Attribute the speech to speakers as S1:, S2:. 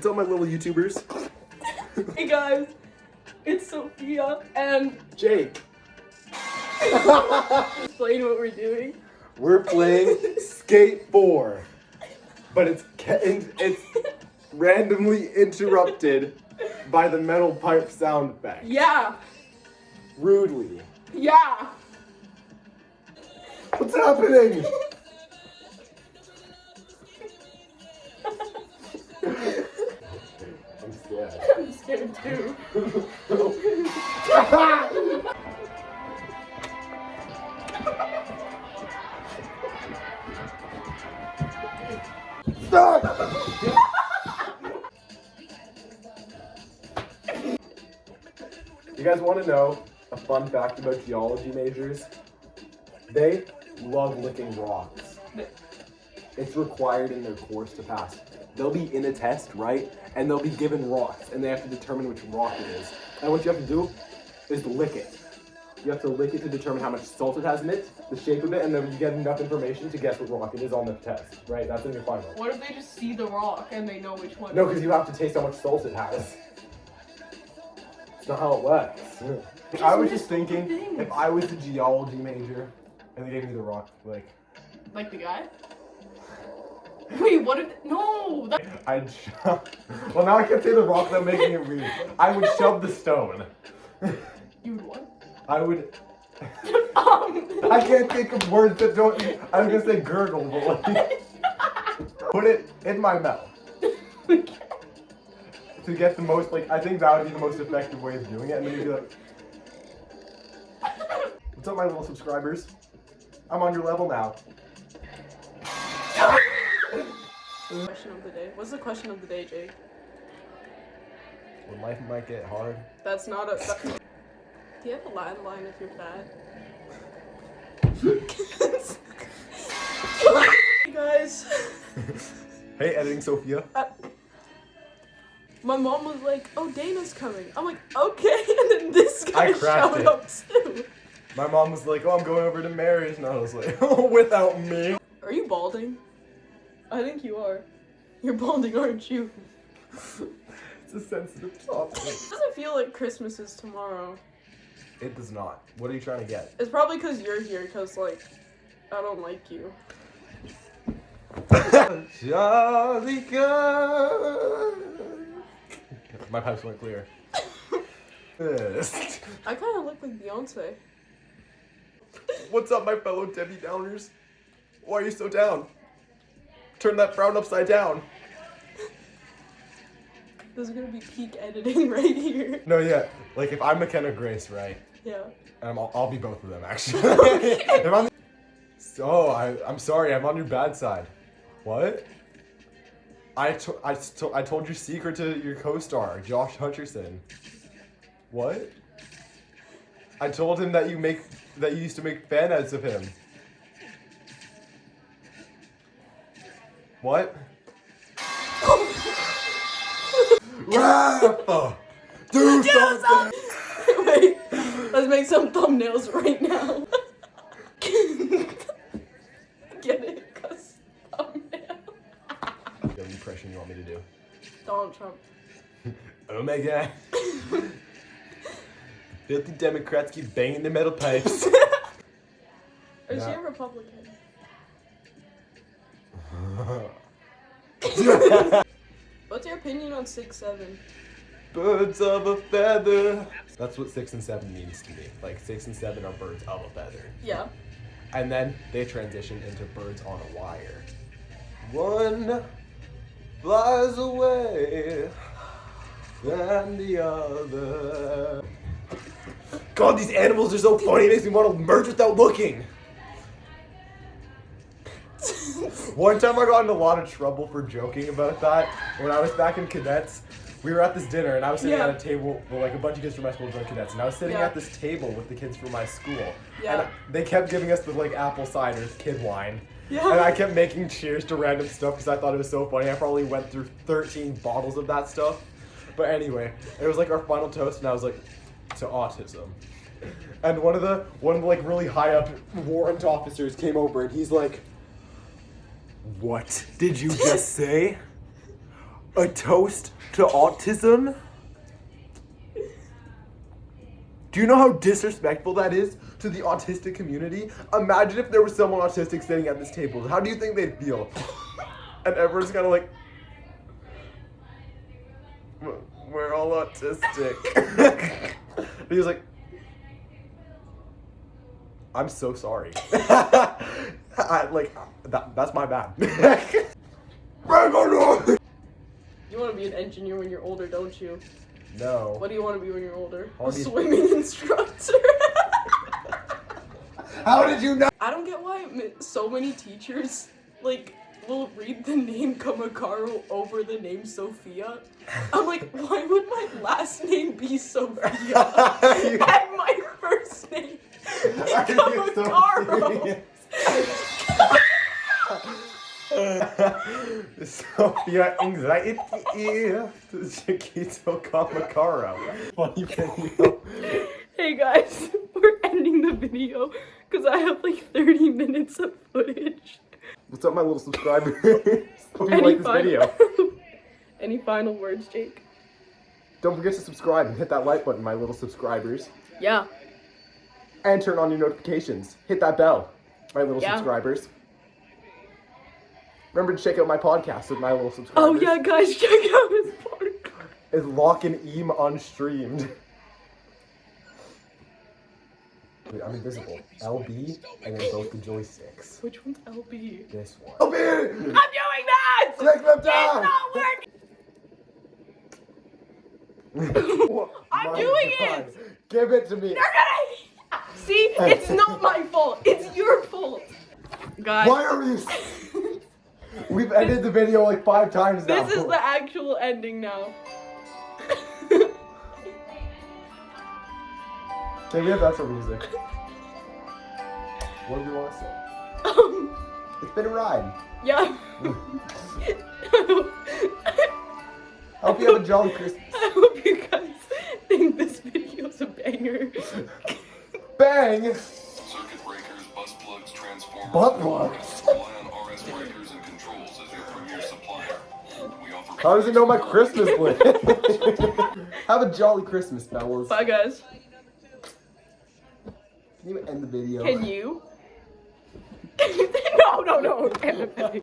S1: What's up, my little YouTubers?
S2: Hey guys, it's Sophia and
S1: Jake.
S2: explain what we're doing.
S1: We're playing Skate 4, but it's randomly interrupted by the metal pipe sound effect.
S2: Yeah,
S1: Rudely.
S2: yeah.
S1: What's happening? I'm scared.
S2: I'm scared too.
S1: You guys want to know a fun fact about geology majors? They love licking rocks. It's required in their course to pass. They'll be in a test, right? And they'll be given rocks, and they have to determine which rock it is. And what you have to do is lick it. You have to lick it to determine how much salt it has in it, the shape of it, and then you get enough information to guess what rock it is on the test, right? That's in your final.
S2: What if they just see the rock and they know which one?
S1: No, because you have to taste how much salt it has. It's not how it works. I was just thinking, if I was a geology major and they gave me the rock, like
S2: the guy? Wait, what if? No.
S1: I'd shove. Well, now I can't say the rock without making it weird. I would shove the stone.
S2: You would what?
S1: I would. I can't think of words that don't. I was gonna say gurgle, but like, put it in my mouth. To get the most, like, I think that would be the most effective way of doing it, and then you'd be like, what's up, my little subscribers? I'm on your level now.
S2: Question of the day. What's the question of the day, Jake?
S1: When life might get hard.
S2: That's not a. Do you have a landline if you're fat? Hey guys.
S1: Hey, editing Sophia.
S2: My mom was like, "Oh, Dana's coming." I'm like, "Okay," and then this guy
S1: I cracked
S2: showed
S1: it.
S2: up too.
S1: My mom was like, "Oh, I'm going over to Mary's," and I was like, "Oh, without me."
S2: Are you balding? I think you are. You're balding, aren't you?
S1: It's a sensitive topic.
S2: It doesn't feel like Christmas is tomorrow.
S1: It does not. What are you trying to get?
S2: It's probably because you're here, because, like, I don't like you.
S1: Jolly good. My pipes went clear. Yes.
S2: I kind of look like Beyonce.
S1: What's up, my fellow Debbie Downers? Why are you so down? Turn that frown upside down.
S2: This is gonna be peak editing right here.
S1: No, yeah. Like, if I'm McKenna Grace, right?
S2: Yeah.
S1: And I'll be both of them, actually. If I'm... So, I'm sorry, I'm on your bad side. What? I told your secret to your co-star, Josh Hutcherson. What? I told him that you used to make fan ads of him. What? Rafa! Do something!
S2: Wait, let's make some thumbnails right now. Get it? 'Cause thumbnail.
S1: What impression you want me to do?
S2: Donald Trump.
S1: Oh my god. Filthy Democrats keep banging their metal pipes.
S2: Or is
S1: No.
S2: he a Republican? What's your opinion on 6'7"?
S1: Birds of a feather. That's what 6 and 7 means to me. Like, 6 and 7 are birds of a feather.
S2: Yeah.
S1: And then they transition into birds on a wire. One flies away, and the other. God, these animals are so funny. It makes me want to merge without looking. One time I got in a lot of trouble for joking about that. When I was back in cadets, we were at this dinner and I was sitting
S2: Yeah.
S1: at a table with like a bunch of kids from my school joined cadets, and I was sitting
S2: Yeah.
S1: at this table with the kids from my school.
S2: Yeah.
S1: And they kept giving us the like apple cider kid wine.
S2: Yeah.
S1: And I kept making cheers to random stuff because I thought it was so funny. I probably went through 13 bottles of that stuff. But anyway, it was like our final toast, and I was like, to autism. And one of the like really high up warrant officers came over, and he's like, "What did you just say?" A toast to autism? Do you know how disrespectful that is to the autistic community? Imagine if there was someone autistic sitting at this table. How do you think they'd feel? And everyone's kind of like, we're all autistic. And he was like, I'm so sorry. That's my bad.
S2: You want to be an engineer when you're older, don't you?
S1: No.
S2: What do you want to be when you're older?
S1: How
S2: A
S1: do you-
S2: swimming instructor.
S1: How did you know?
S2: I don't get why so many teachers, like, will read the name Kamakaru over the name Sophia. I'm like, why would my last name be Sophia? And my first name is Kamakaru.
S1: Sophia Anxiety Chiquito Kamakara. Funny video.
S2: Hey guys, we're ending the video because I have like 30 minutes of footage.
S1: What's up, my little subscribers? Hope you like this video.
S2: Any final words, Jake?
S1: Don't forget to subscribe and hit that like button, my little subscribers.
S2: Yeah.
S1: And turn on your notifications. Hit that bell, my little subscribers. Remember to check out my podcast with my little subscribers.
S2: Oh yeah, guys, check out his podcast.
S1: It's Lock and Eam Unstreamed. Wait, I'm invisible. LB and then both the joysticks.
S2: Which one's LB?
S1: This one. LB!
S2: I'm doing that!
S1: Click them
S2: It's
S1: down!
S2: not working! I'm doing it!
S1: Give it to me!
S2: You're gonna... See? It's not my fault. It's your fault. Guys.
S1: Why are we... We've ended the video like 5 times now.
S2: This is the actual ending now.
S1: Okay, we have outro music. What do we want to say? It's been a ride.
S2: Yeah.
S1: I hope you have a jolly Christmas.
S2: I hope you guys think this video's a banger.
S1: Bang!
S3: Circuit breakers, bus plugs, transformers.
S1: Butt plugs.
S3: Rely on RS breakers and controls as your premier supplier. We offer.
S1: How does it know my Christmas list? Have a jolly Christmas, fellas.
S2: Bye, guys.
S1: Can you end the video?
S2: Can you? No.